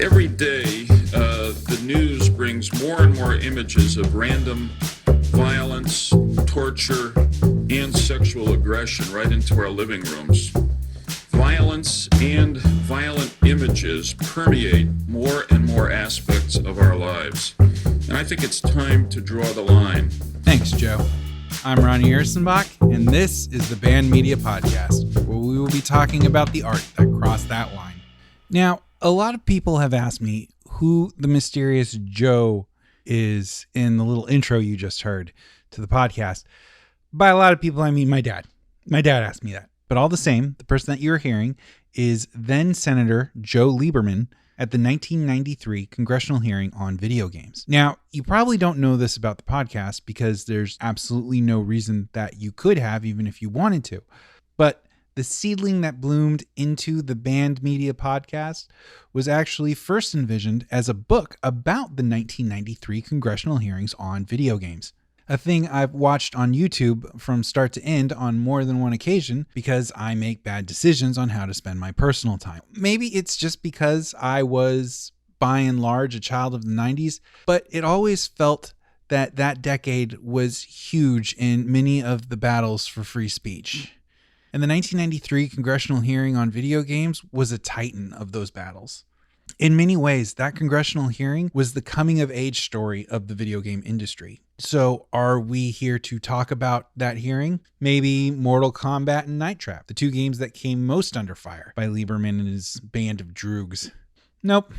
Every day, the news brings more and more images of random violence, torture, and sexual aggression right into our living rooms. Violence and violent images permeate more and more aspects of our lives. And I think it's time to draw the line. Thanks, Joe. I'm Ronnie Ersenbach, and this is the Band Media Podcast, where we will be talking about the art that crossed that line. Now, a lot of people have asked me who the mysterious Joe is in the little intro you just heard to the podcast. By a lot of people, I mean my dad. My dad asked me that. But all the same, the person that you're hearing is then Senator Joe Lieberman at the 1993 congressional hearing on video games. Now, you probably don't know this about the podcast because there's absolutely no reason that you could have, even if you wanted to. But the seedling that bloomed into the Band Media Podcast was actually first envisioned as a book about the 1993 congressional hearings on video games. A thing I've watched on YouTube from start to end on more than one occasion because I make bad decisions on how to spend my personal time. Maybe it's just because I was, by and large, a child of the 90s, but it always felt that that decade was huge in many of the battles for free speech. And the 1993 congressional hearing on video games was a titan of those battles. In many ways, that congressional hearing was the coming-of-age story of the video game industry. So are we here to talk about that hearing? Maybe Mortal Kombat and Night Trap, the two games that came most under fire by Lieberman and his band of droogs. Nope.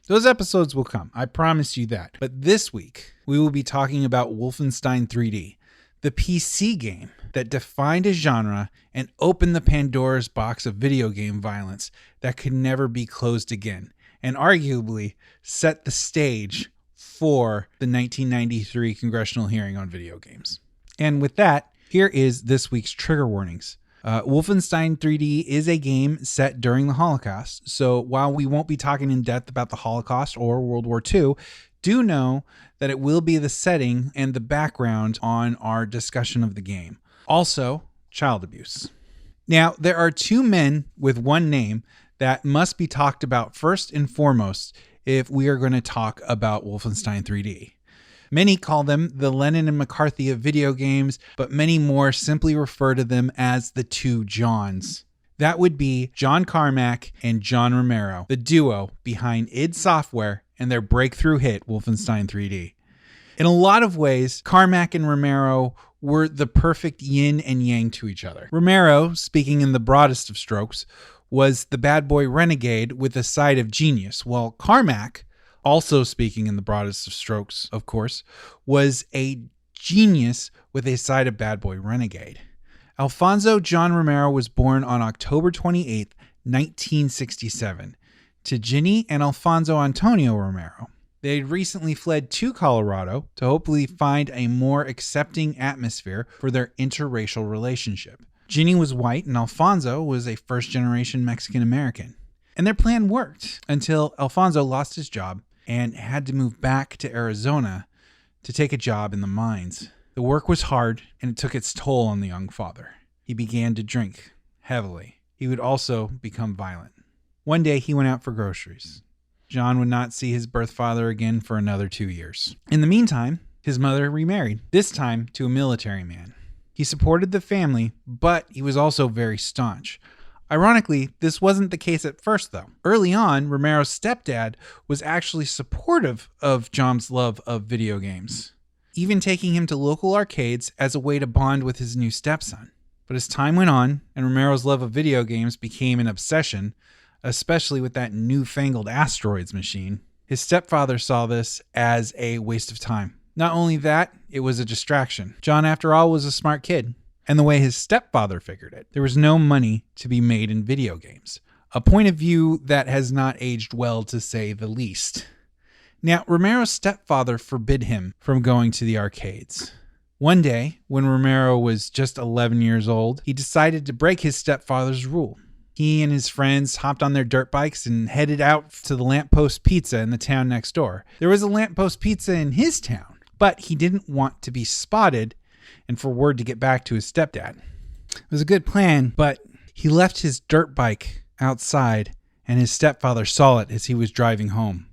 Those episodes will come, I promise you that. But this week, we will be talking about Wolfenstein 3D, the PC game that defined a genre and opened the Pandora's box of video game violence that could never be closed again, and arguably set the stage for the 1993 congressional hearing on video games. And with that, here is this week's trigger warnings. Wolfenstein 3D is a game set during the Holocaust, so while we won't be talking in depth about the Holocaust or World War II, do know that it will be the setting and the background on our discussion of the game. Also, child abuse. Now, there are two men with one name that must be talked about first and foremost if we are going to talk about Wolfenstein 3D. Many call them the Lennon and McCarthy of video games, but many more simply refer to them as the two Johns. That would be John Carmack and John Romero, the duo behind id Software and their breakthrough hit Wolfenstein 3D. In a lot of ways, Carmack and Romero were the perfect yin and yang to each other. Romero, speaking in the broadest of strokes, was the bad boy renegade with a side of genius, while Carmack, also speaking in the broadest of strokes, of course, was a genius with a side of bad boy renegade. Alfonso John Romero was born on October 28, 1967, to Ginny and Alfonso Antonio Romero. They had recently fled to Colorado to hopefully find a more accepting atmosphere for their interracial relationship. Ginny was white and Alfonso was a first-generation Mexican-American. And their plan worked until Alfonso lost his job and had to move back to Arizona to take a job in the mines. The work was hard and it took its toll on the young father. He began to drink heavily. He would also become violent. One day he went out for groceries. John would not see his birth father again for another 2 years. In the meantime, his mother remarried, this time to a military man. He supported the family, but he was also very staunch. Ironically, this wasn't the case at first, though. Early on, Romero's stepdad was actually supportive of John's love of video games, even taking him to local arcades as a way to bond with his new stepson. But as time went on, and Romero's love of video games became an obsession, especially with that newfangled Asteroids machine, his stepfather saw this as a waste of time. Not only that, it was a distraction. John, after all, was a smart kid. And the way his stepfather figured it, there was no money to be made in video games. A point of view that has not aged well, to say the least. Now, Romero's stepfather forbid him from going to the arcades. One day, when Romero was just 11 years old, he decided to break his stepfather's rule. He and his friends hopped on their dirt bikes and headed out to the Lamppost Pizza in the town next door. There was a Lamppost Pizza in his town, but he didn't want to be spotted and for word to get back to his stepdad. It was a good plan, but he left his dirt bike outside and his stepfather saw it as he was driving home.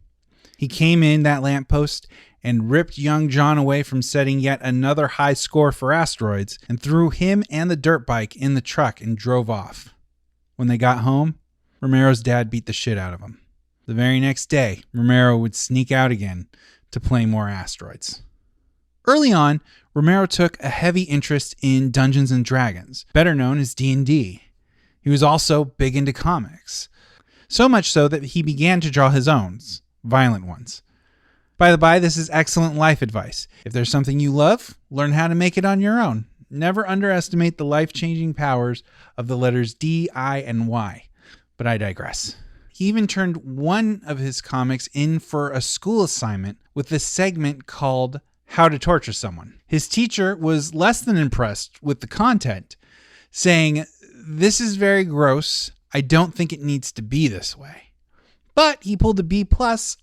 He came in that lamppost and ripped young John away from setting yet another high score for asteroids and threw him and the dirt bike in the truck and drove off. When they got home, Romero's dad beat the shit out of him. The very next day, Romero would sneak out again to play more asteroids. Early on, Romero took a heavy interest in Dungeons & Dragons, better known as D&D. He was also big into comics. So much so that he began to draw his own, violent ones. By the by, this is excellent life advice. If there's something you love, learn how to make it on your own. Never underestimate the life-changing powers of the letters D, I, and Y. But I digress. He even turned one of his comics in for a school assignment with a segment called How to Torture Someone. His teacher was less than impressed with the content, saying, "This is very gross. I don't think it needs to be this way." But he pulled a B+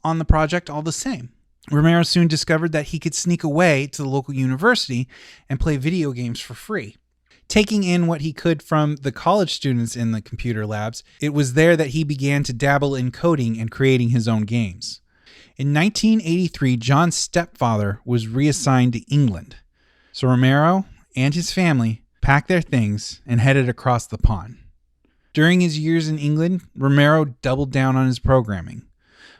on the project all the same. Romero soon discovered that he could sneak away to the local university and play video games for free. Taking in what he could from the college students in the computer labs, it was there that he began to dabble in coding and creating his own games. In 1983, John's stepfather was reassigned to England. So Romero and his family packed their things and headed across the pond. During his years in England, Romero doubled down on his programming,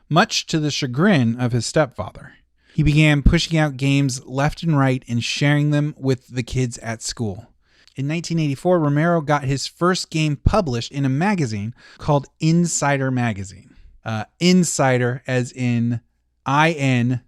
much to the chagrin of his stepfather. He began pushing out games left and right and sharing them with the kids at school. In 1984, Romero got his first game published in a magazine called Insider Magazine. Insider as in INCIDR,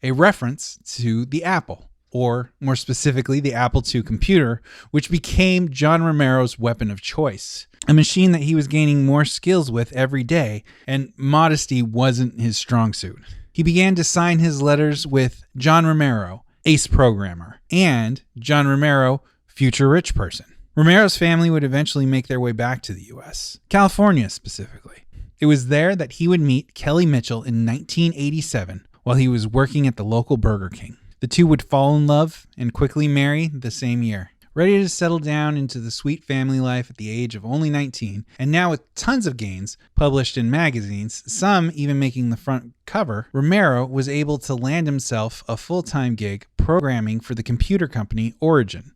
a reference to the Apple, or more specifically, the Apple II computer, which became John Romero's weapon of choice. A machine that he was gaining more skills with every day, and modesty wasn't his strong suit. He began to sign his letters with John Romero, ace programmer, and John Romero, future rich person. Romero's family would eventually make their way back to the U.S., California specifically. It was there that he would meet Kelly Mitchell in 1987 while he was working at the local Burger King. The two would fall in love and quickly marry the same year. Ready to settle down into the sweet family life at the age of only 19, and now with tons of games published in magazines, some even making the front cover, Romero was able to land himself a full-time gig programming for the computer company Origin.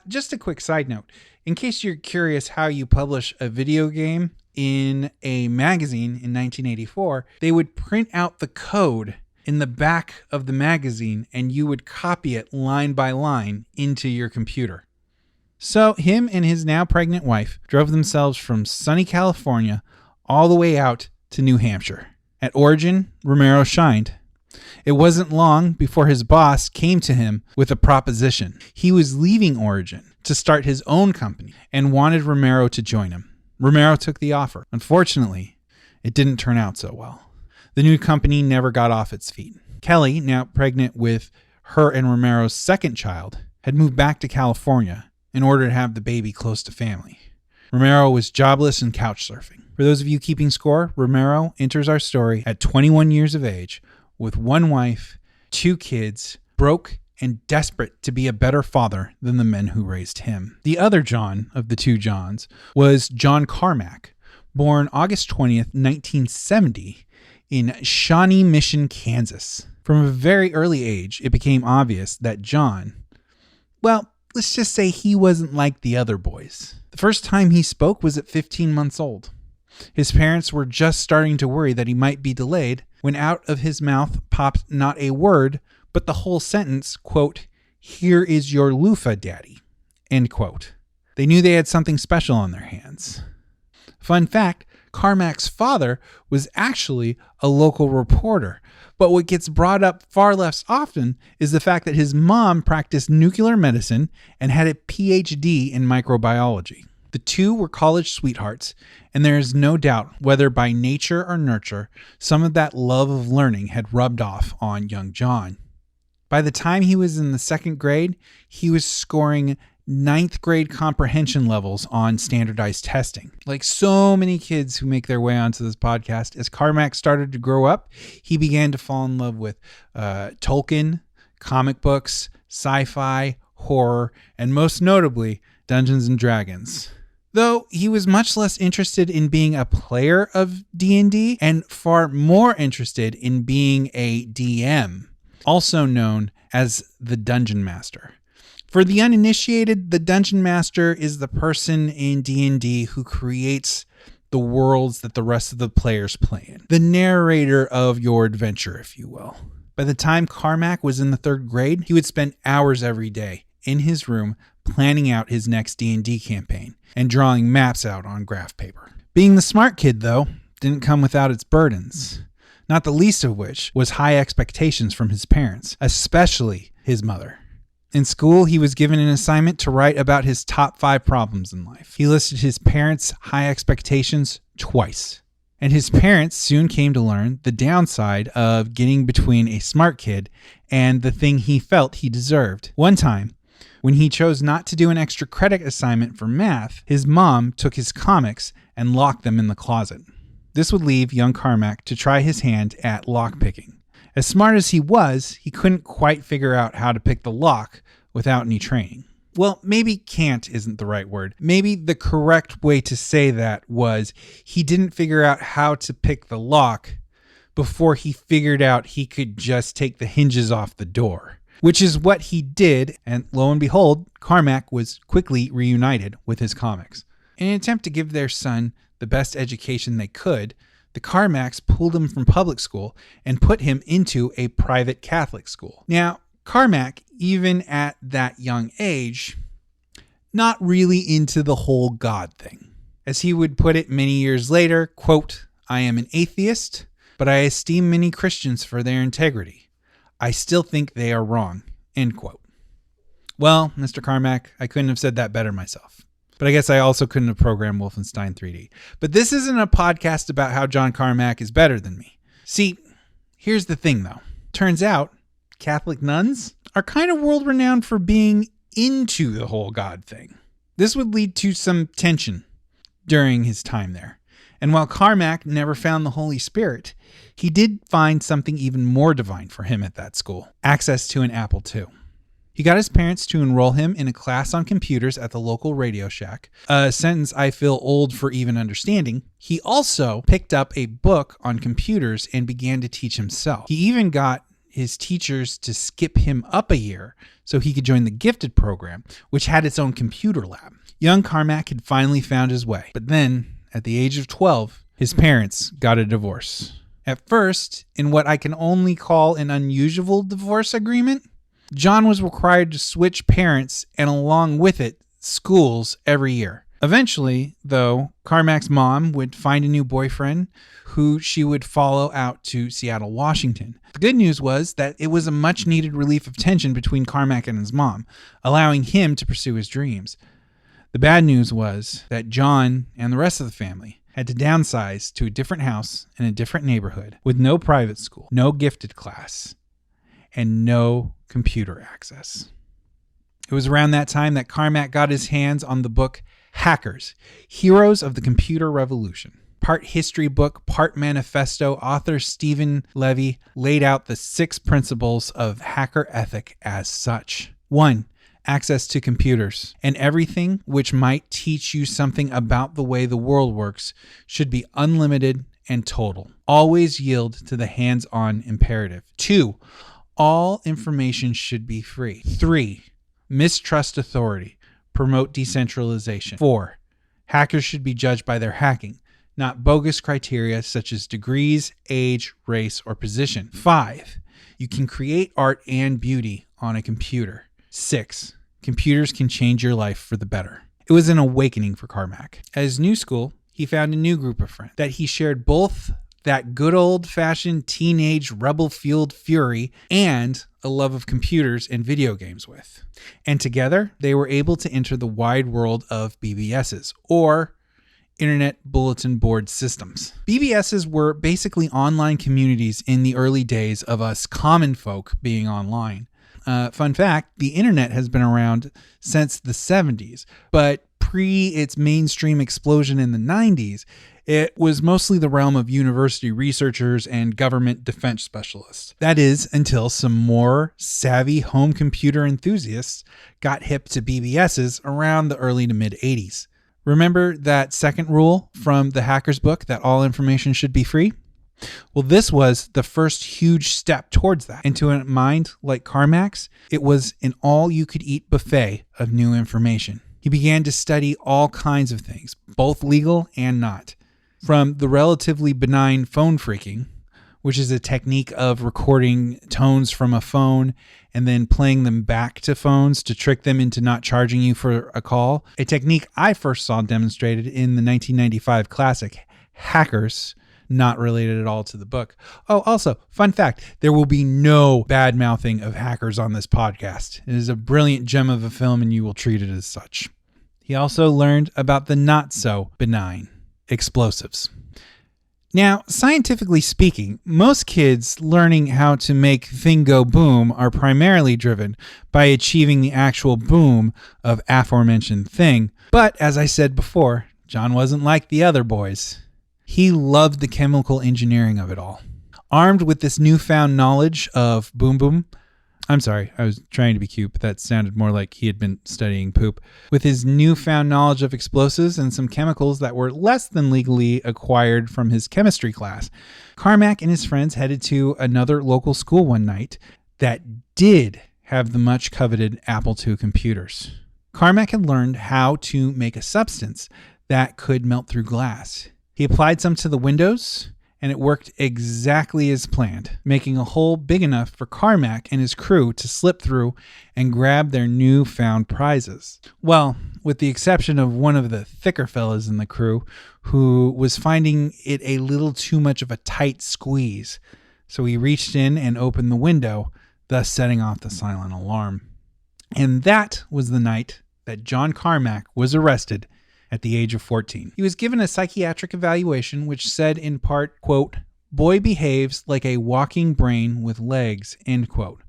Just a quick side note, in case you're curious how you publish a video game in a magazine in 1984, they would print out the code in the back of the magazine and you would copy it line by line into your computer. So him and his now pregnant wife drove themselves from sunny California all the way out to New Hampshire. At Origin, Romero shined. It wasn't long before his boss came to him with a proposition. He was leaving Origin to start his own company and wanted Romero to join him. Romero took the offer. Unfortunately, it didn't turn out so well. The new company never got off its feet. Kelly, now pregnant with her and Romero's second child, had moved back to California in order to have the baby close to family. Romero was jobless and couch surfing. For those of you keeping score, Romero enters our story at 21 years of age with one wife, 2 kids, broke and desperate to be a better father than the men who raised him. The other John of the 2 Johns was John Carmack, born August 20th, 1970, in Shawnee Mission, Kansas. From a very early age, it became obvious that John, well, let's just say he wasn't like the other boys. The first time he spoke was at 15 months old. His parents were just starting to worry that he might be delayed when out of his mouth popped not a word, but the whole sentence, quote, "Here is your loofah, Daddy," end quote. They knew they had something special on their hands. Fun fact, Carmack's father was actually a local reporter, but what gets brought up far less often is the fact that his mom practiced nuclear medicine and had a PhD in microbiology. The two were college sweethearts, and there is no doubt, whether by nature or nurture, some of that love of learning had rubbed off on young John. By the time he was in the 2nd grade, he was scoring 9th grade comprehension levels on standardized testing. Like so many kids who make their way onto this podcast, as Carmack started to grow up, he began to fall in love with Tolkien, comic books, sci-fi, horror, and most notably, Dungeons & Dragons. though he was much less interested in being a player of D&D and far more interested in being a DM, also known as the Dungeon Master. For the uninitiated, the Dungeon Master is the person in D&D who creates the worlds that the rest of the players play in. The narrator of your adventure, if you will. By the time Carmack was in the 3rd grade, he would spend hours every day in his room planning out his next D&D campaign and drawing maps out on graph paper. Being the smart kid, though, didn't come without its burdens, not the least of which was high expectations from his parents, especially his mother. In school, he was given an assignment to write about his top 5 problems in life. He listed his parents' high expectations twice. And his parents soon came to learn the downside of getting between a smart kid and the thing he felt he deserved. One time, when he chose not to do an extra credit assignment for math, his mom took his comics and locked them in the closet. This would leave young Carmack to try his hand at lockpicking. As smart as he was, he couldn't quite figure out how to pick the lock without any training. Well, maybe can't isn't the right word. Maybe the correct way to say that was he didn't figure out how to pick the lock before he figured out he could just take the hinges off the door, which is what he did, and lo and behold, Carmack was quickly reunited with his comics. In an attempt to give their son the best education they could, the Carmacks pulled him from public school and put him into a private Catholic school. Now, Carmack, even at that young age, not really into the whole God thing. As he would put it many years later, quote, "I am an atheist, but I esteem many Christians for their integrity. I still think they are wrong," end quote. Well, Mr. Carmack, I couldn't have said that better myself. But I guess I also couldn't have programmed Wolfenstein 3D. But this isn't a podcast about how John Carmack is better than me. See, here's the thing though. Turns out, Catholic nuns are kind of world-renowned for being into the whole God thing. This would lead to some tension during his time there. And while Carmack never found the Holy Spirit, he did find something even more divine for him at that school: access to an Apple II. He got his parents to enroll him in a class on computers at the local Radio Shack, a sentence I feel old for even understanding. He also picked up a book on computers and began to teach himself. He even got his teachers to skip him up a year so he could join the gifted program, which had its own computer lab. Young Carmack had finally found his way. But then, at the age of 12, his parents got a divorce. At first, in what I can only call an unusual divorce agreement, John was required to switch parents and along with it, schools every year. Eventually, though, Carmack's mom would find a new boyfriend who she would follow out to Seattle, Washington. The good news was that it was a much needed relief of tension between Carmack and his mom, allowing him to pursue his dreams. The bad news was that John and the rest of the family had to downsize to a different house in a different neighborhood with no private school, no gifted class, and no computer access. It was around that time that Carmack got his hands on the book Hackers, Heroes of the Computer Revolution. Part history book, part manifesto, author Stephen Levy laid out the 6 principles of hacker ethic as such. 1. Access to computers, and everything which might teach you something about the way the world works should be unlimited and total. Always yield to the hands-on imperative. 2. All information should be free. 3. Mistrust authority. Promote decentralization. 4. Hackers should be judged by their hacking, not bogus criteria such as degrees, age, race, or position. 5. You can create art and beauty on a computer. 6. Computers can change your life for the better. It was an awakening for Carmack. At his new school, he found a new group of friends that he shared both that good old-fashioned teenage rebel-fueled fury and a love of computers and video games with. And together, they were able to enter the wide world of BBSs, or Internet Bulletin Board Systems. BBSs were basically online communities in the early days of us common folk being online. Fun fact, the internet has been around since the 70s, but pre its mainstream explosion in the 90s, it was mostly the realm of university researchers and government defense specialists. That is, until some more savvy home computer enthusiasts got hip to BBSs around the early to mid 80s. Remember that second rule from the hacker's book that all information should be free? Well, this was the first huge step towards that. And to a mind like Carmack's, it was an all-you-could-eat buffet of new information. He began to study all kinds of things, both legal and not. From the relatively benign phone phreaking, which is a technique of recording tones from a phone and then playing them back to phones to trick them into not charging you for a call, a technique I first saw demonstrated in the 1995 classic Hackers, not related at all to the book. Oh, also, fun fact, there will be no bad mouthing of Hackers on this podcast. It is a brilliant gem of a film and you will treat it as such. He also learned about the not so benign explosives. Now, scientifically speaking, most kids learning how to make thing go boom are primarily driven by achieving the actual boom of aforementioned thing. But as I said before, John wasn't like the other boys. He loved the chemical engineering of it all. Armed with this newfound knowledge of boom boom, I'm sorry, I was trying to be cute, but that sounded more like he had been studying poop. With his newfound knowledge of explosives and some chemicals that were less than legally acquired from his chemistry class, Carmack and his friends headed to another local school one night that did have the much coveted Apple II computers. Carmack had learned how to make a substance that could melt through glass. He applied some to the windows, and it worked exactly as planned, making a hole big enough for Carmack and his crew to slip through and grab their newfound prizes. Well, with the exception of one of the thicker fellas in the crew, who was finding it a little too much of a tight squeeze. So he reached in and opened the window, thus setting off the silent alarm. And that was the night that John Carmack was arrested at the age of 14. He was given a psychiatric evaluation which said in part, quote, "Boy behaves like a walking brain with legs," end quote.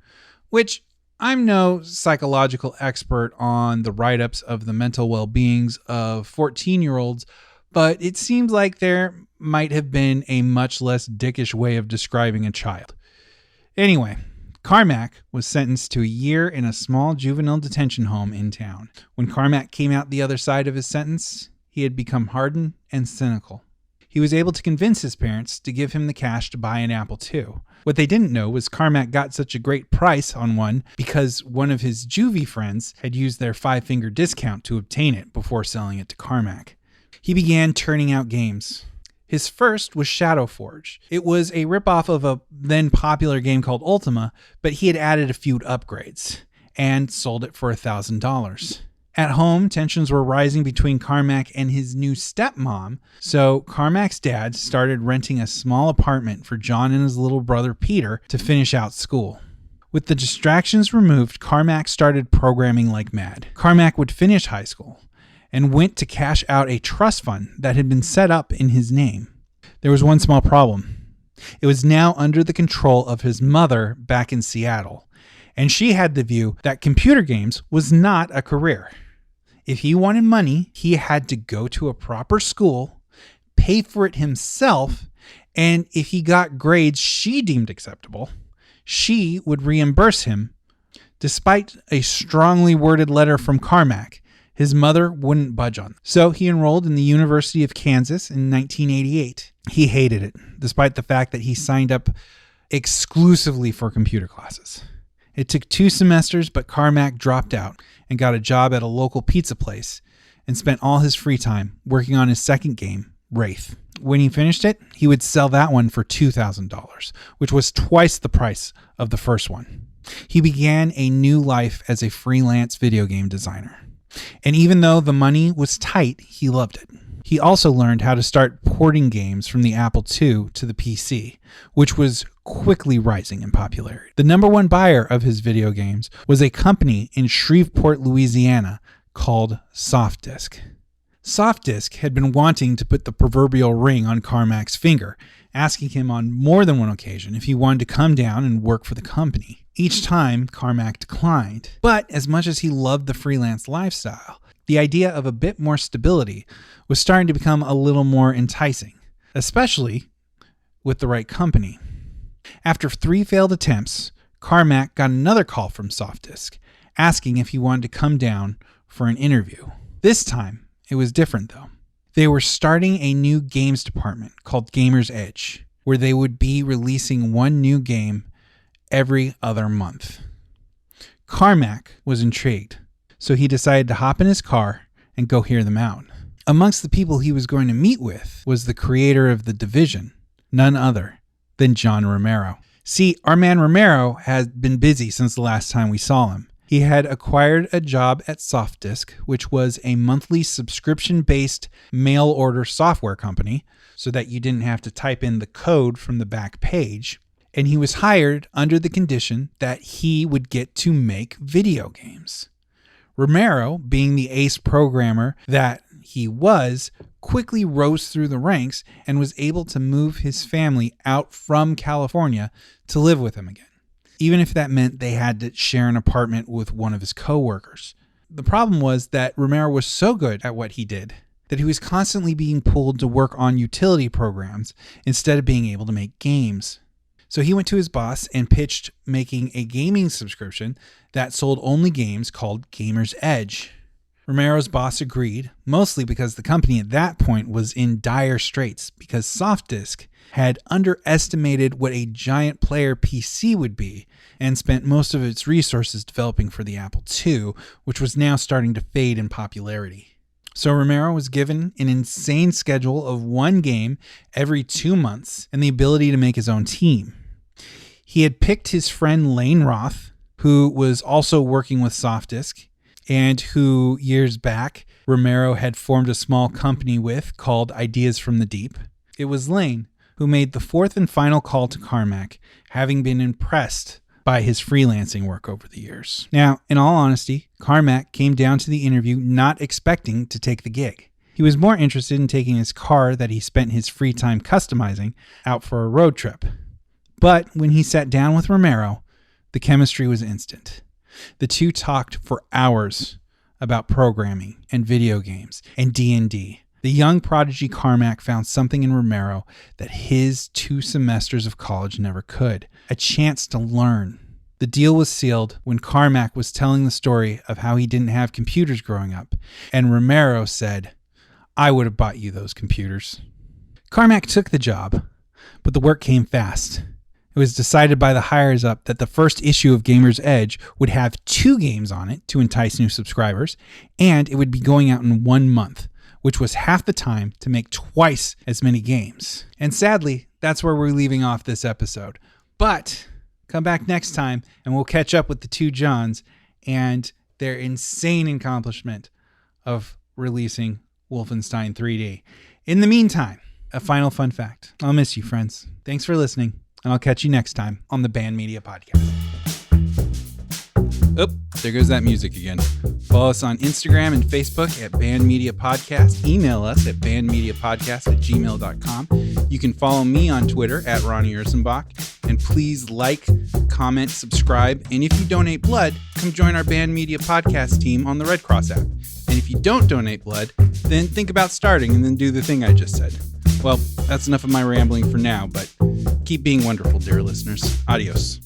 Which I'm no psychological expert on the write-ups of the mental well-beings of 14-year-olds, but it seems like there might have been a much less dickish way of describing a child. Anyway, Carmack was sentenced to a year in a small juvenile detention home in town. When Carmack came out the other side of his sentence, he had become hardened and cynical. He was able to convince his parents to give him the cash to buy an Apple II. What they didn't know was Carmack got such a great price on one because one of his juvie friends had used their 5-finger discount to obtain it before selling it to Carmack. He began turning out games. His first was Shadow Forge. It was a ripoff of a then popular game called Ultima, but he had added a few upgrades and sold it for $1,000. At home, tensions were rising between Carmack and his new stepmom, so Carmack's dad started renting a small apartment for John and his little brother Peter to finish out school. With the distractions removed, Carmack started programming like mad. Carmack would finish high school and went to cash out a trust fund that had been set up in his name. There was one small problem. It was now under the control of his mother back in Seattle, and she had the view that computer games was not a career. If he wanted money, he had to go to a proper school, pay for it himself, and if he got grades she deemed acceptable, she would reimburse him. Despite a strongly worded letter from Carmack, his mother wouldn't budge on. So he enrolled in the University of Kansas in 1988. He hated it, despite the fact that he signed up exclusively for computer classes. It took 2 semesters, but Carmack dropped out and got a job at a local pizza place and spent all his free time working on his second game, Wraith. When he finished it, he would sell that one for $2,000, which was twice the price of the first one. He began a new life as a freelance video game designer. And even though the money was tight, he loved it. He also learned how to start porting games from the Apple II to the PC, which was quickly rising in popularity. The number one buyer of his video games was a company in Shreveport, Louisiana called Softdisk. Softdisk had been wanting to put the proverbial ring on Carmack's finger, asking him on more than one occasion if he wanted to come down and work for the company. Each time, Carmack declined. But as much as he loved the freelance lifestyle, the idea of a bit more stability was starting to become a little more enticing, especially with the right company. After 3 failed attempts, Carmack got another call from Softdisk, asking if he wanted to come down for an interview. This time, It was different, though. They were starting a new games department called Gamer's Edge, where they would be releasing one new game every other month. Carmack was intrigued, so he decided to hop in his car and go hear them out. Amongst the people he was going to meet with was the creator of The Division, none other than John Romero. See, our man Romero had been busy since the last time we saw him. He had acquired a job at SoftDisk, which was a monthly subscription-based mail-order software company, so that you didn't have to type in the code from the back page. And he was hired under the condition that he would get to make video games. Romero, being the ace programmer that he was, quickly rose through the ranks and was able to move his family out from California to live with him again, even if that meant they had to share an apartment with one of his coworkers. The problem was that Romero was so good at what he did that he was constantly being pulled to work on utility programs instead of being able to make games. So he went to his boss and pitched making a gaming subscription that sold only games called Gamer's Edge. Romero's boss agreed, mostly because the company at that point was in dire straits because SoftDisk had underestimated what a giant player PC would be and spent most of its resources developing for the Apple II, which was now starting to fade in popularity. So Romero was given an insane schedule of one game every 2 months and the ability to make his own team. He had picked his friend Lane Roth, who was also working with SoftDisk, and who years back Romero had formed a small company with called Ideas from the Deep. It was Lane who made the fourth and final call to Carmack, having been impressed by his freelancing work over the years. Now, in all honesty, Carmack came down to the interview not expecting to take the gig. He was more interested in taking his car that he spent his free time customizing out for a road trip. But when he sat down with Romero, the chemistry was instant. The two talked for hours about programming and video games and D&D. The young prodigy Carmack found something in Romero that his 2 semesters of college never could, a chance to learn. The deal was sealed when Carmack was telling the story of how he didn't have computers growing up, and Romero said, "I would have bought you those computers." Carmack took the job, but the work came fast. It was decided by the higher up that the first issue of Gamer's Edge would have 2 games on it to entice new subscribers, and it would be going out in 1 month, which was half the time to make twice as many games. And sadly, that's where we're leaving off this episode. But come back next time and we'll catch up with the 2 Johns and their insane accomplishment of releasing Wolfenstein 3D. In the meantime, a final fun fact. I'll miss you, friends. Thanks for listening. And I'll catch you next time on the Band Media Podcast. Oh, there goes that music again. Follow us on Instagram and Facebook at Band Media Podcast. Email us at bandmediapodcast@gmail.com. You can follow me on Twitter at Ronnie Ursenbach. And please like, comment, subscribe. And if you donate blood, come join our Band Media Podcast team on the Red Cross app. And if you don't donate blood, then think about starting and then do the thing I just said. Well, that's enough of my rambling for now, but keep being wonderful, dear listeners. Adios.